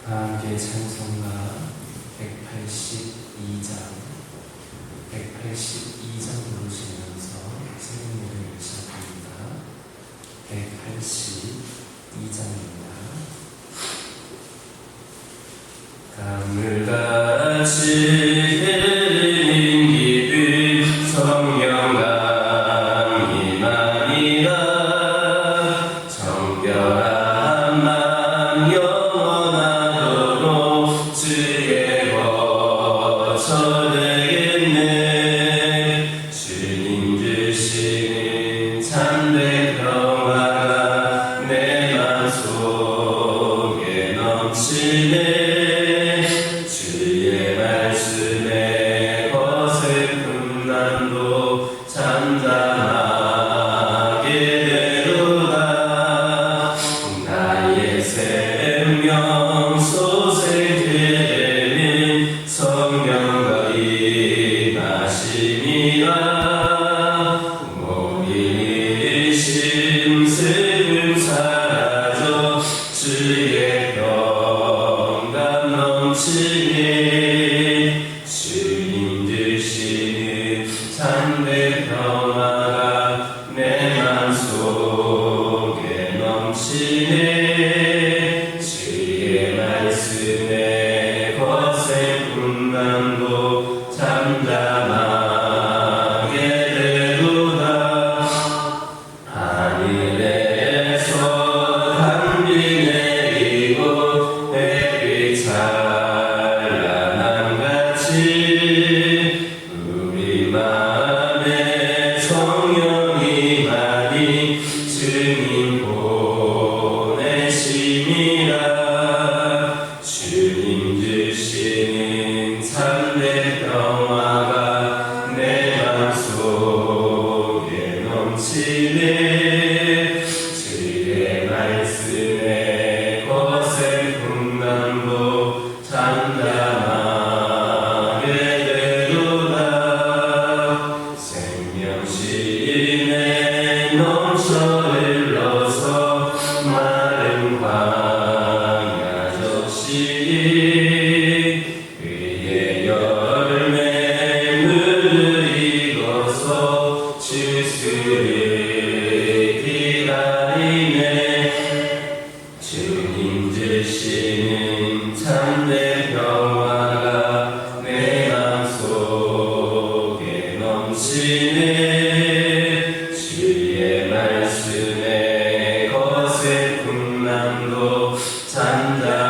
함께 찬송가 182장 부르시면서 새벽 예배를 시작합니다. 182장입니다. 강물같이 흐르는 깊은 성령감이 많이라 정결한 맘 영원하도록 주의 거처 되겠네. 주님 주시는 참된 평화가 내 맘속에 넘치네. 주의 말씀에 거센 풍랑도 잠잠하게 되도다. 나의 생명 소생케 되는 성령과 임하심이라. 모든 의심 슬픔 사라져 주의 평강 넘치네. 주님 주시는 참된 평화가 내 맘속에 넘치네. 주의 말씀에 거센 풍랑도 잠잠하게 되도다. 하늘에서 한비 내리고 햇빛 찬란함같이 우리 마음에 성령이 많이 주님 보내심이라. 주님 주시는 참된 평화가 내 맘속에 넘치네. 주의 말씀에 거센 풍랑도 잠잠하게 되도다. 생명신에 넘쳐 흘러서 마른 광야 적시니 의의 열매 물을 익어서 주스를 기다리네. 주님 주시는 참된 평화가 내 맘속에 넘치네. 주의 말씀에 거센 풍랑도 잠잠하게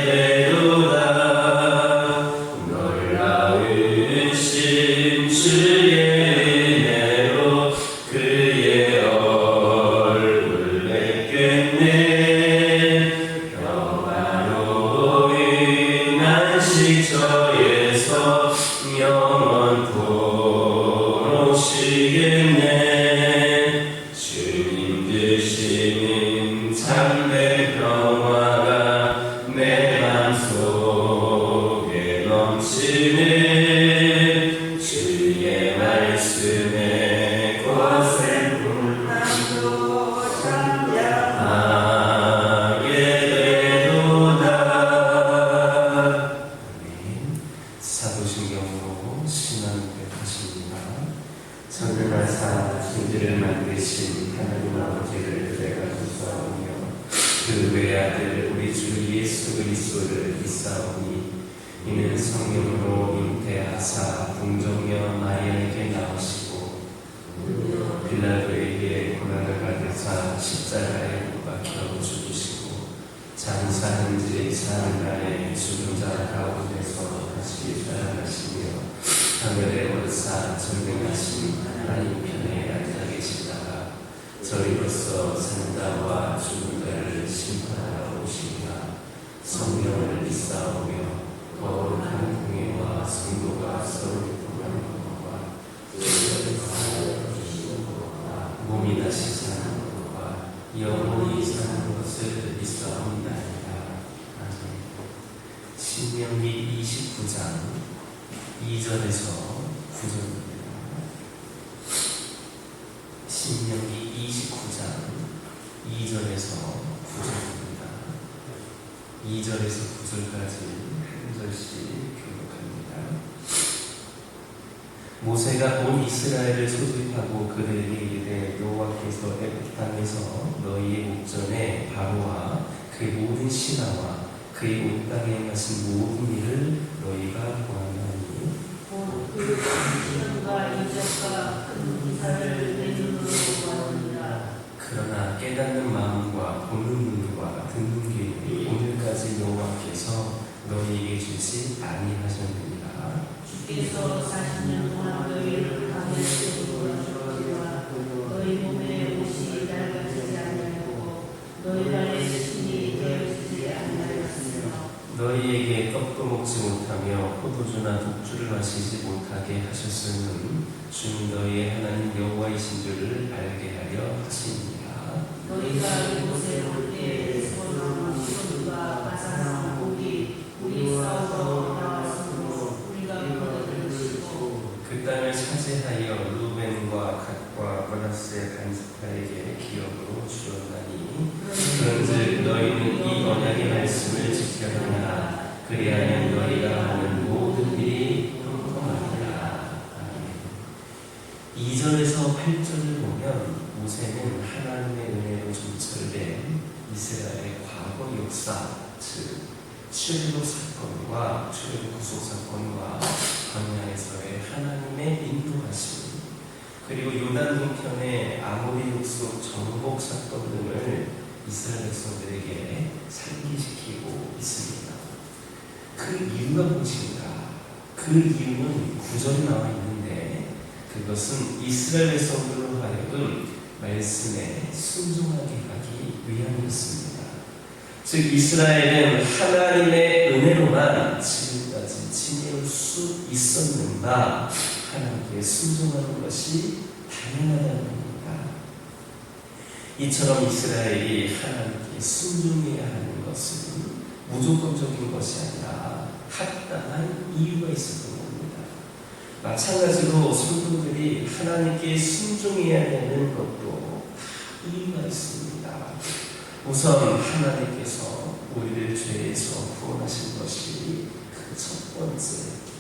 되도다. 놀라우신 주의 은혜로 그의 얼굴 뵙겠네. 평화로운 안식처에서 영원토록 쉬겠네. 주님 주시는 참된 평화가 내 맘속에 넘치네. 주의 말씀에 거센 풍랑도 잠잠하게 되도다. 사도신경으로 신앙 고백하십니다. 천대만사 천지를 만드신 하나님 아버지를 내가 기사오며 그 외아들 우리 주 예수 그리스도를 믿사오니 이는 성령으로 잉태하사 동정녀 마리아에게 나오시고 빌라도에게 고난을 받으사 십자가에 못 박혀 죽으시고 장사한 지 사흘 만에 죽은 자 가운데서 다시 살아나시며 하늘에 오르사 전능하신 하나님 편에 앉아 계시다가 저희로서 사는 자와 죽은 자를 심판하러 오시니라. 성령을 믿사오며 거룩한 공예와 성도가 서로 교통하는 것과 몸이 다시 사는 것과 영원히 사는 것을 믿사옵나이다. 아멘. 신명기 29장 2절에서 9절입니다. 신명기 29장 2절에서 9절입니다. 2절에서 9절까지 한 절씩 교독합니다. 모세가 온 이스라엘을 소집하고 그들에게 이르되 여호와께서 애굽 땅에서 너희의 목전에 바로와 그의 모든 신하와 그의 온 땅에 행하신 모든 일을 너희가 보았나니 그 시련과 이적과 큰 기사를 내 눈으로 보았느니라. 그러나 깨닫는 마음과 보는 눈과 듣는 귀를 오늘까지 여호와께서 너희에게 주지 아니하셨느니라. 주께서 40년 동안 너희를 강에서 돌아주시와 너희 몸에 옷이 낡아지지 아니하고 너희 발에 신이 되어지지 아니하였으며 너희에게 떡도 먹지 못하며 포도주나 독주를 마시지 못하게 하셨으는 주는 너희의 하나님 여호와이신 줄을 알게 하려 하시니라. 너희가 이곳에 올 때 에스본왕 시온과 바산왕 오기 우리 싸우러 나왔으므로 우리가 그들을 치고 그 땅을 차지하여 루벤과 갓과 므낫세 반스파에게 기업으로 주었나니 그런즉 너희는 이 언약의 말씀을 지켜야 하라. 그리하면 너희가 하는 모든 일이 평범하리라. 2절에서 8절을 보면 모세는 하나님의 은혜로 점철된 이스라엘의 과거 역사, 즉 출애굽 사건과 출애굽 구속 사건과 광야에서의 하나님의 인도하심, 그리고 요단 동편의 아모리 족속 정복 사건 등을 이스라엘 백성들에게 상기시키고 있습니다. 그 이유가 무엇인가? 그 이유는 9절에 나와 있는데 그것은 이스라엘 백성들로 하여금 말씀에 순종하게 하기 위함이었습니다. 즉 이스라엘은 하나님의 은혜로만 지금까지 지내올 수 있었는가 하나님께 순종하는 것이 당연하다는 겁니다. 이처럼 이스라엘이 하나님께 순종해야 하는 것은 무조건적인 것이 아니라 합당한 이유가 있었던 겁니다. 마찬가지로 성도들이 하나님께 순종해야 되는 것도 이유가 있습니다. 우선 하나님께서 우리를 죄에서 구원하신 것이 그 첫 번째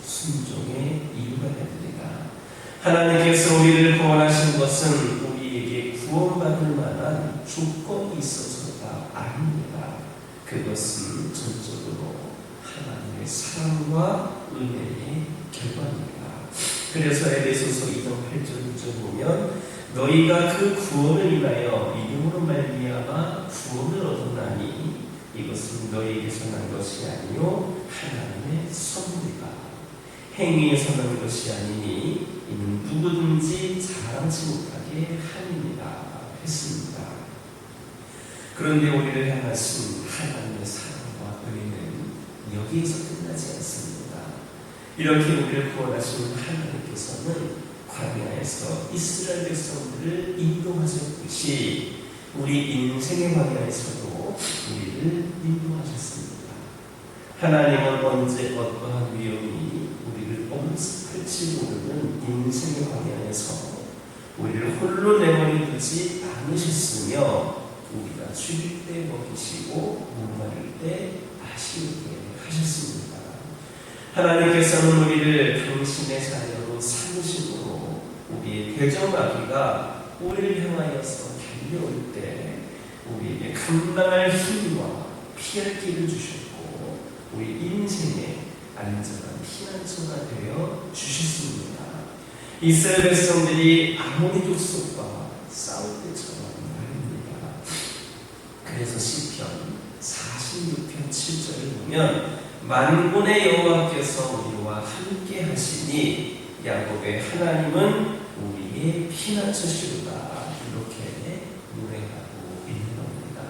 순종의 이유가 됩니다. 하나님께서 우리를 구원하신 것은 우리에게 구원받을 만한 조건이 있어서가 아닙니다. 그것은 전적으로 하나님의 사랑과 은혜의 결과입니다. 그래서 에베소서 2장 8절 9절 보면 너희가 그 구원을 인하여 믿음으로 말미암아 구원을 얻었나니 이것은 너희에게서 난 것이 아니요 하나님의 선물이다. 행위에서 난 것이 아니니 이는 누구든지 자랑치 못하게 함이니라 했습니다. 그런데 우리를 향하신 하나님의 사랑과 은혜는 여기에서 끝나지 않습니다. 이렇게 우리를 구원하신 하나님께서는 광야에서 이스라엘 백성들을 인도하셨듯이 우리 인생의 광야에서도 우리를 인도하셨습니다. 하나님은 언제 어떠한 위험이 우리를 엄습할지 모르는 인생의 광야에서 우리를 홀로 내버려 두지 않으셨으며 우리가 죽일 때 먹이시고 목마를 때 마시게 하셨습니다. 하나님께서는 우리를 당신의 자녀로 삼으심으로 우리의 대적마귀가 우리를 향하여서 달려올 때 우리에게 감당할 힘과 피할 길을 주셨고 우리 인생의 안전한 피난처가 되어 주셨습니다. 이스라엘 백성들이 아모리 족속과 싸울 때처럼 말입니다. 그래서 시편 46편 7절을 보면 만군의 여호와께서 우리와 함께 하시니 야곱의 하나님은 우리의 피난처시로다. 이렇게 노래하고 있는 겁니다.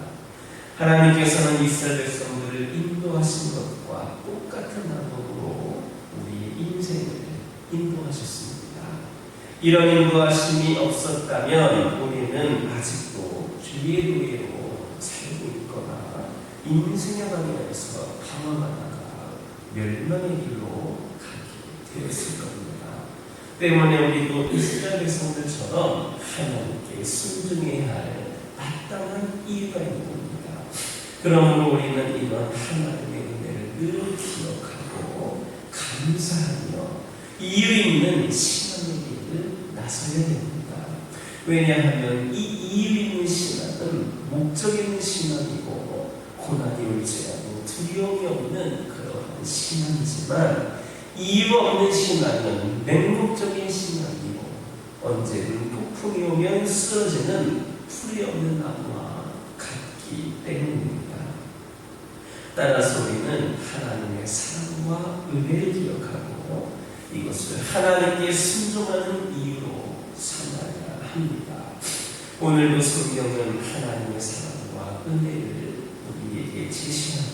하나님께서는 이스라엘 백성들을 인도하신 것과 똑같은 방법으로 우리의 인생을 인도하셨습니다. 이런 인도하심이 없었다면 우리는 아직도 죄의 노예로 살고 있거나 인생의 방향에서 방황하다가 멸망의 길로 가게 되었을 겁니다. 때문에 우리도 이스라엘 백성들처럼 하나님께 순종해야 할 마땅한 이유가 있는 겁니다. 그러므로 우리는 이런 하나님의 은혜를 늘 기억하고 감사하며 이유 있는 신앙의 길을 나서야 됩니다. 왜냐하면 이 이유 있는 신앙은 목적 있는 신앙이고 고난이 올지라도 두려움이 없는 그러한 신앙이지만 이유 없는 신앙은 맹목적인 신앙이고 언제든 폭풍이 오면 쓰러지는 풀이 없는 나무와 같기 때문입니다. 따라서 우리는 하나님의 사랑과 은혜를 기억하고 이것을 하나님께 순종하는 이유로 삼아야 합니다. 오늘도 성경은 하나님의 사랑과 은혜를 우리에게 제시하며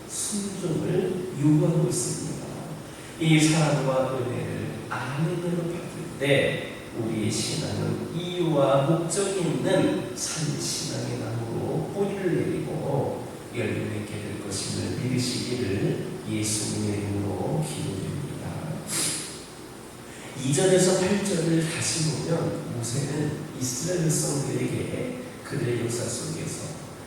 순종을 요구하고 있습니다. 이 사랑과 은혜를 아멘으로 받을 때 우리의 신앙은 이유와 목적이 있는 산신앙의 나무로 뿌리를 내리고 열매 맺게 될 것임을 믿으시기를 예수님의 이름으로 기도드립니다. 2절에서 8절을 다시 보면 모세는 이스라엘 백성들에게 그들의 역사 속에서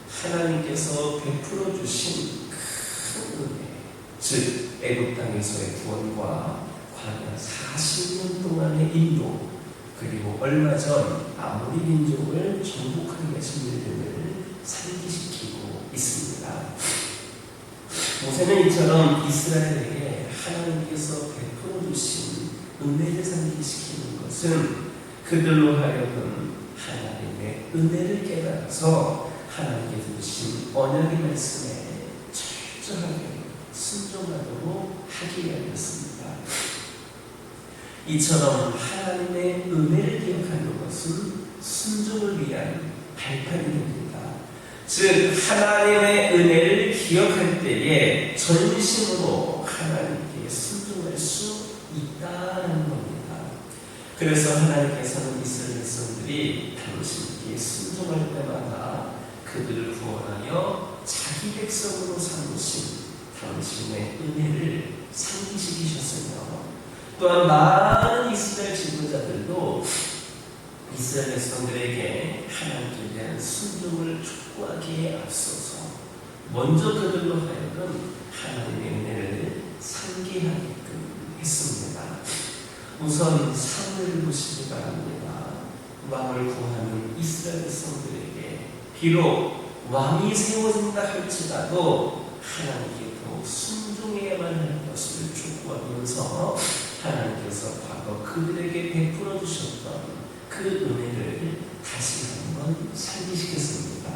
하나님께서 베풀어 주신 큰 은혜, 즉 애굽 땅에서의 구원과 광야 40년 동안의 인도, 그리고 얼마 전 아모리 민족을 정복하게 하신 일들을 상기시키고 있습니다. 모세는 이처럼 이스라엘에게 하나님께서 베풀어 주신 은혜를 상기시키는 것은 그들로 하여금 하나님의 은혜를 깨달아서 하나님께서 주신 언약의 말씀에 철저하게 순종하도록 하기 위함이었습니다. 이처럼 하나님의 은혜를 기억하는 것은 순종을 위한 발판이 됩니다. 즉 하나님의 은혜를 기억할 때에 전심으로 하나님께 순종할 수 있다는 겁니다. 그래서 하나님께서는 이스라엘 백성들이 당신께 순종할 때마다 그들을 구원하여 자기 백성으로 삼으신 당신의 은혜를 상기시키셨으며 또한 많은 이스라엘 지도자들도 이스라엘 백성들에게 하나님께 대한 순종을 촉구하기에 앞서서 먼저 그들로 하여금 하나님의 은혜를 상기하게끔 했습니다. 우선 사무엘을 보시기 바랍니다. 왕을 구하는 이스라엘 백성들에게 비록 왕이 세워진다 할지라도 하나님께 더 순종해야만 할 것을 촉구하면서 하나님께서 과거 그들에게 베풀어 주셨던 그 은혜를 다시 한번 상기시켰습니다.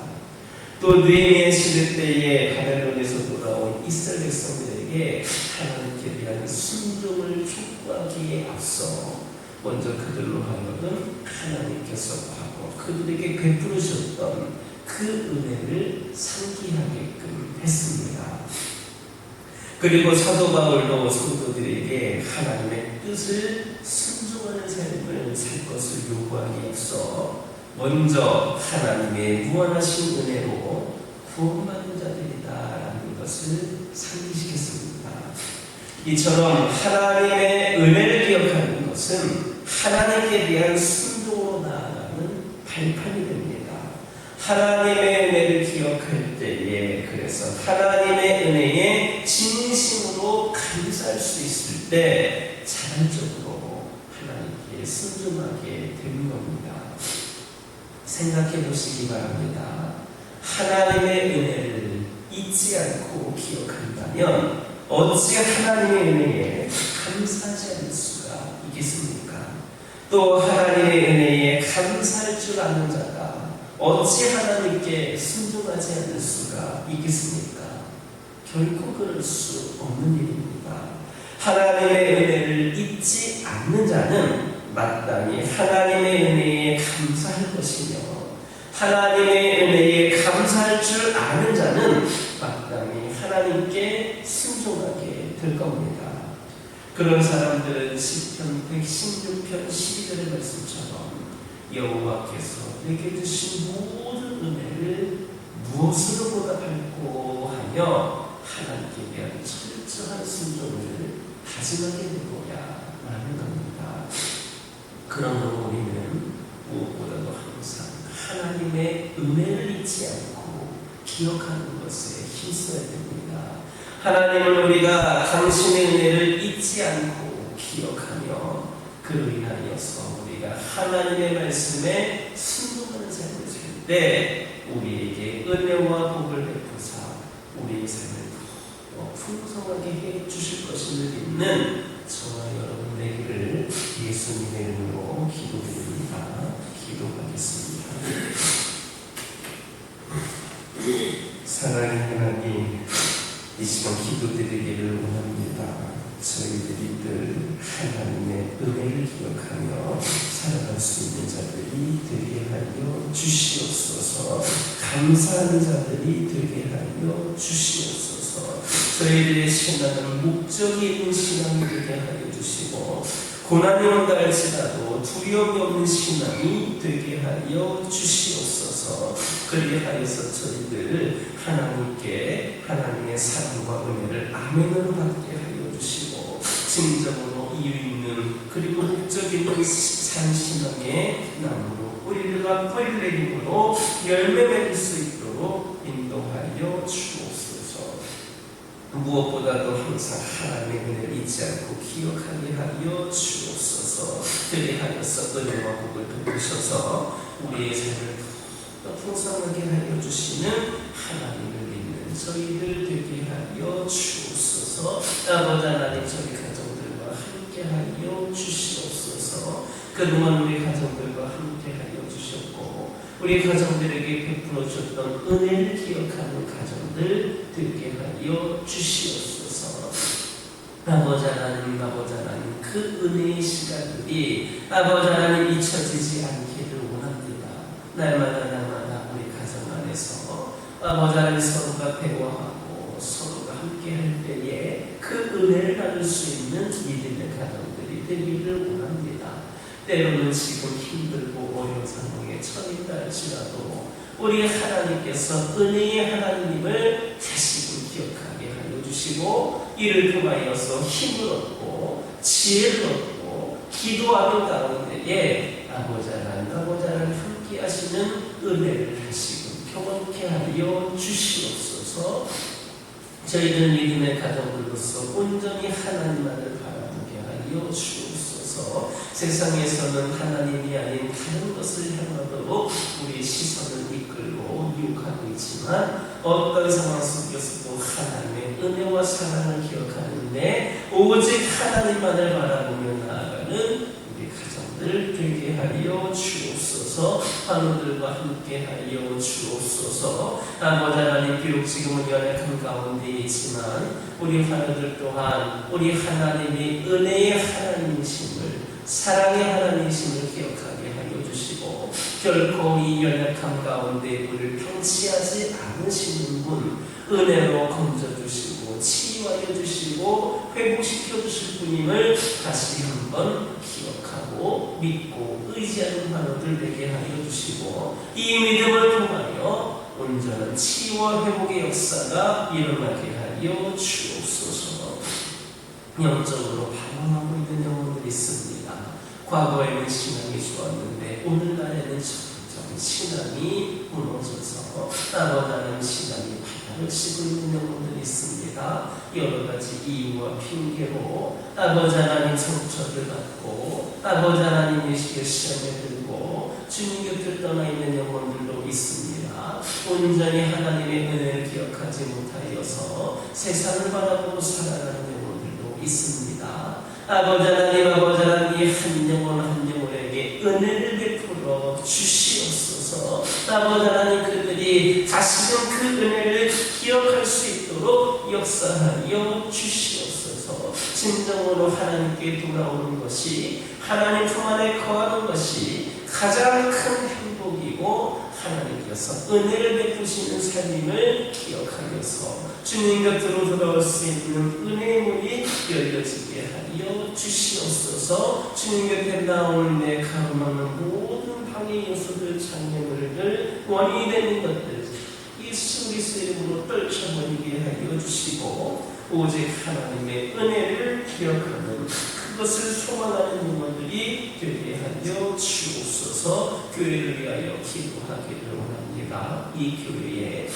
또 느헤미야 시대 때에 바벨론에서 돌아온 이스라엘 백성들에게 하나님께 대한 순종을 촉구하기에 앞서 먼저 그들로 하여금 하나님께서 과거 그들에게 베풀으셨던 그 은혜를 상기하게끔 했습니다. 그리고 사도 바울도 성도들에게 하나님의 뜻을 순종하는 삶을 살 것을 요구하기 앞서 먼저 하나님의 무한하신 은혜로 구원받은 자들이다라는 것을 상기시켰습니다. 이처럼 하나님의 은혜를 기억하는 것은 하나님께 대한 순종으로 나아가는 발판이 됩니다. 하나님의 은혜를 기억할 때에 그래서 하나님의 은혜에 진심으로 감사할 수 있을 때 자발적으로 하나님께 순종하게 되는 겁니다. 생각해 보시기 바랍니다. 하나님의 은혜를 잊지 않고 기억한다면 어찌 하나님의 은혜에 감사하지 않을 수가 있겠습니까? 또 하나님의 은혜에 감사할 줄 아는 자가 어찌 하나님께 순종하지 않을 수가 있겠습니까? 결코 그럴 수 없는 일입니다. 하나님의 은혜를 잊지 않는 자는 마땅히 하나님의 은혜에 감사할 것이며 하나님의 은혜에 감사할 줄 아는 자는 마땅히 하나님께 순종하게 될 겁니다. 그런 사람들은 시편 116편 12절의 말씀처럼 여호와께서 내게 주신 모든 은혜를 무엇으로 보답할꼬 하며 하나님께 대한 철저한 순종을 다짐하게 되고야 하는 겁니다. 그러므로 우리는 무엇보다도 항상 하나님의 은혜를 잊지 않고 기억하는 것에 힘써야 됩니다. 하나님은 우리가 당신의 은혜를 잊지 않고 기억하며 그로 인하여서 우리가 하나님의 말씀에 순종하는 삶을 살 때 우리에게 은혜와 복을 베푸사 우리의 삶을 더 풍성하게 해 주실 것임을 믿는 저와 여러분 되기를 예수님의 이름으로 기도드립니다. 기도하겠습니다. 사랑하는 하나님, 이 시간 기도드리기를 원합니다. 저희들이 늘 하나님의 은혜를 기억하며 살아갈 수 있는 자들이 되게 하여 주시옵소서. 감사하는 자들이 되게 하여 주시옵소서. 저희들의 신앙은 목적이 있는 신앙이 되게 하여 주시고 고난이 온다 할지라도 두려움이 없는 신앙이 되게 하여 주시옵소서. 그리하여서 저희들 하나님께 하나님의 사랑과 은혜를 아멘으로 받게 하여 주시고 진정으로 이유 있는 그리고 목적 있는 산 신앙의 나무로 뿌리가 뿌리를 내림으로 열매 맺을 수 있도록 인도하여 주옵소서. 무엇보다도 항상 하나님의 은혜를 잊지 않고 기억하게 하여 주옵소서. 그리하여서 은혜와 복을 베푸셔서 우리의 삶을 더 풍성하게 하여 주시는 하나님을 믿는 저희들 되게 하여 주옵소서. 아버지 하나님, 저희 가정들과 함께 하여 주시옵소서. 그동안 우리 가정들과 함께 하여 주셨고 우리 가정들에게 베풀어 주셨던 은혜를 기억하는 가정들 되게 하여 주시옵소서. 아버지 하나님, 아버지 하나님, 그 은혜의 시간들이 아버지 하나님 잊혀지지 않기를 원합니다. 날마다 우리 가정 안에서 아버지 하나님 서로가 대화하고 서로가 함께 할 때에 그 은혜를 받을 수 있는 믿음의 가정들이 되기를 원합니다. 때로는 지금 힘들고 어려운 상황에 처했다 할지라도 우리 하나님께서 은혜의 하나님을 다시금 기억하게 하여 주시고 이를 통하여서 힘을 얻고 지혜를 얻고 기도하는 가운데에 아버지 하나님 함께 하시는 은혜를 다시금 경험케 하여 주시옵소서. 저희들 믿음의 가정들로서 온전히 하나님만을 바라보게 하여 주옵소서. 세상에서는 하나님이 아닌 다른 것을 향하도록 우리 시선을 이끌고 유혹하고 있지만 어떤 상황 속에서도 하나님의 은혜와 사랑을 기억하는데 오직 하나님만을 바라보며 나아가는 우리 가정들 되게 하여 주옵소서. 환우들과 함께 하여 주옵소서. 아버지 하나님, 비록 지금은 연약한 가운데 있지만 우리 환우들 또한 우리 하나님이 은혜의 하나님이심을 사랑의 하나님이심을 기억하게 하여 주시고 결코 이 연약함 가운데 우리를 통치하지 않으시는 분 은혜로 건져주시고 치유하여 주시고 회복시켜 주실 분임을 다시 한번 기억하고 믿고 의지하는 환우들 되게 하여 주시고 이 믿음을 통하여 온전한 치유와 회복의 역사가 일어나게 하여 주옵소서. 영적으로 방황하고 있는 영혼들이 있습니다. 과거에는 신앙이 좋았는데 오늘날에는 점점 신앙이 무너져서 나보다는 신앙이 바닥을 치고 있는 영혼들이 있습니다. 여러 가지 이유와 핑계로 아버지 하나님 상처를 받고 아버지 하나님의 시험에 들고 주님 곁을 떠나 있는 영혼들도 있습니다. 온전히 하나님의 은혜를 기억하지 못하여서 세상을 바라보고 살아가는 영혼들도 있습니다. 아버지 하나님 한 영혼 한 영혼에게 은혜를 베풀어 주시옵소서. 아버지 하나님, 그들이 다시금 그 은혜를 기억할 수 있도록 역사하여 주시옵소서. 진정으로 하나님께 돌아오는 것이 하나님 품 안에 거하는 것이 가장 큰 행복이고 하나님께서 은혜를 베푸시는 삶임을 기억하여서 주님 곁으로 돌아올 수 있는 은혜의 문이 열려지게 하여 주시옵소서. 주님 곁에 나오는 내 가로막는 모든 방해 요소들, 장애물들, 원인이 되는 것들 예수 그리스도의 이름으로 떨쳐버리게 하여 주시고 오직 하나님의 은혜를 기억하는 그것을 소망하는 영혼들이 되게 하여 주옵소서. 교회를 위하여 기도하기를 원합니다. 이 교회에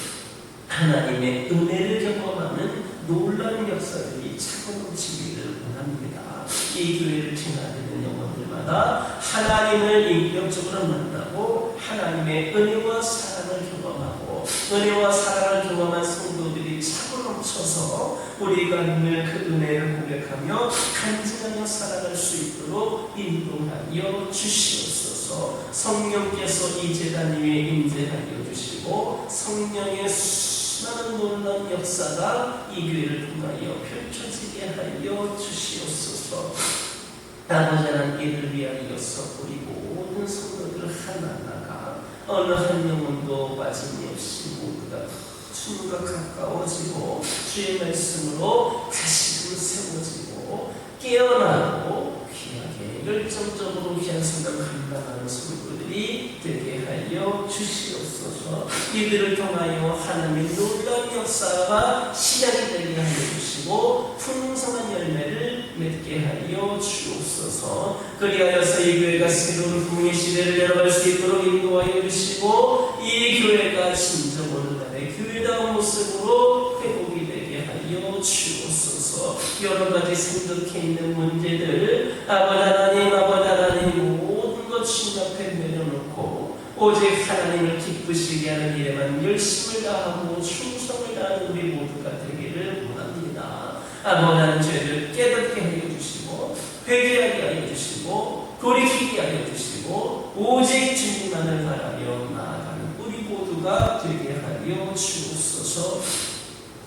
하나님의 은혜를 경험하는 놀라운 역사들이 차고 넘치기를 원합니다. 이 교회를 지나다니는 영혼들마다 하나님을 인격적으로 만나고 하나님의 은혜와 사랑을 경험하고 은혜와 사랑을 경험한 성도들이 차고 넘쳐서 우리가 늘 그 은혜를 고백하며 간증하며 살아갈 수 있도록 인도하여 주시옵소서. 성령께서 이 제단 위에 임재하여 주시고 성령의 수많은 놀라운 역사가 이 교회를 통하여 펼쳐지게 하여 주시옵소서. 아버지 하나님, 이를 위하여서 우리 모든 성도들 하나하나가 어느 한 영혼도 빠짐이 없이 모두가 주님과 가까워지고 주의 말씀으로 다시금 세워지고 깨어나고 귀하게 열정적으로 귀한 생각을 감당하는 성도들이 되게 하여 주시옵소서. 이들을 통하여 하나님의 놀라운 역사가 시작이 되게 하여 주시고 풍성한 열매를 맺게 하여 주옵소서. 그리하여서 이 교회가 새로운 부흥의 시대를 열어갈 수 있도록 인도하여 주시고 이 교회가 진정 오늘날의 교회다운 모습으로 회복이 되게 하여 주옵소서. 여러 가지 생각해 있는 문제들 아버지 하나님 모든 것 주님 앞에 내려놓고 오직 하나님을 기쁘시게 하는 일에만 열심을 다하고 충성을 다하는 우리 모두가 되기를 원합니다. 아버지 하나님, 죄를 깨닫게 하여 주시고 회개하게 하여 주시고 돌이키게 하여 주시고 오직 주님만을 바라며 나아가는 우리 모두가 되게 하여 주옵소서.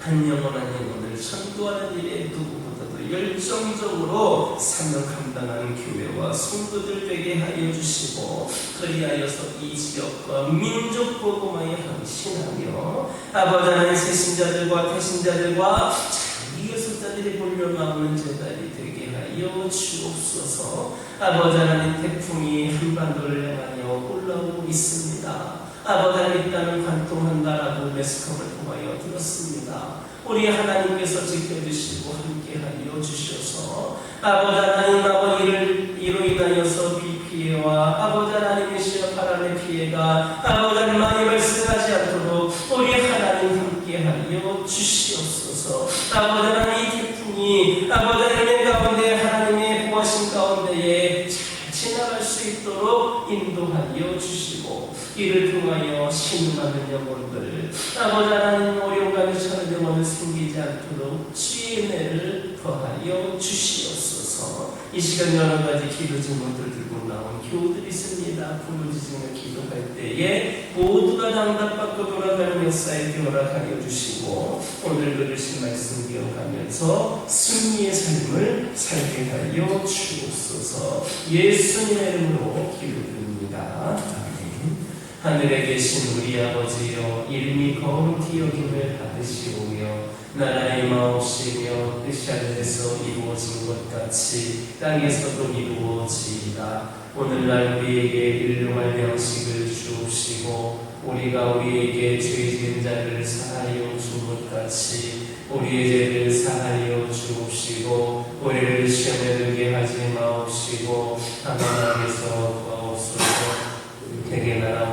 한 영혼 한 영혼을 전도하는 일에 누구보다도 열정적으로 사명 감당하는 교회와 성도들 되게 하여 주시고 그리하여서 이 지역과 민족 복음화에 헌신하며 아버지 하나님, 세신자들과 태신자들과 자기 예술자들이 몰려 나오는 제자리 되게 하여 주옵소서. 아버지 하나님, 태풍이 한반도를 향하여 올라오고 있습니다. 아버지 하나님, 이 땅을 관통한다라고 매스컴을 통하여 들었습니다. 우리 하나님께서 지켜주시고 함께하여 주셔서 아버지 하나님, 이로 인하여서 비 피해와 아버지 하나님의 시험 바람의 피해가 아버지 하나님 많이 발생하지 않도록 우리 하나님 함께하여 주시옵소서. 아버지 하나님, 이 태풍이 아버지 하나님의 가운데 하나님의 보호하신 가운데에 잘 지나갈 수 있도록 인도하여 주시고 이를 통하여 신음하는 영혼들 아버지 하나님, 어려움과 처한 영혼을 생기지 않도록 주의 은혜를 더하여 주시옵소서. 이 시간 여러 가지 기도 제목들 들고 나온 교우들이 있습니다. 부르짖으며 기도할 때에 모두가 응답받고 돌아가는 역사에 허락하여 주시고 오늘 들으신 말씀 기억하면서 승리의 삶을 살게 하여 주옵소서. 예수님의 이름으로 기도드립니다. 아멘. 하늘에 계신 우리 아버지여, 이름이 거룩히 여김을 받으시오며 나라의 마옵시며 뜻이 하늘에서 이루어진 것 같이 땅에서도 이루어지이다. 오늘날 우리에게 일용할 양식을 주옵시고 우리가 우리에게 죄 지은 자를 사하여 준 것 같이 우리의 죄를 사하여 주옵시고 우리를 시험에 들게 하지 마옵시고 다만 악에서 구하옵소서. 대개 나라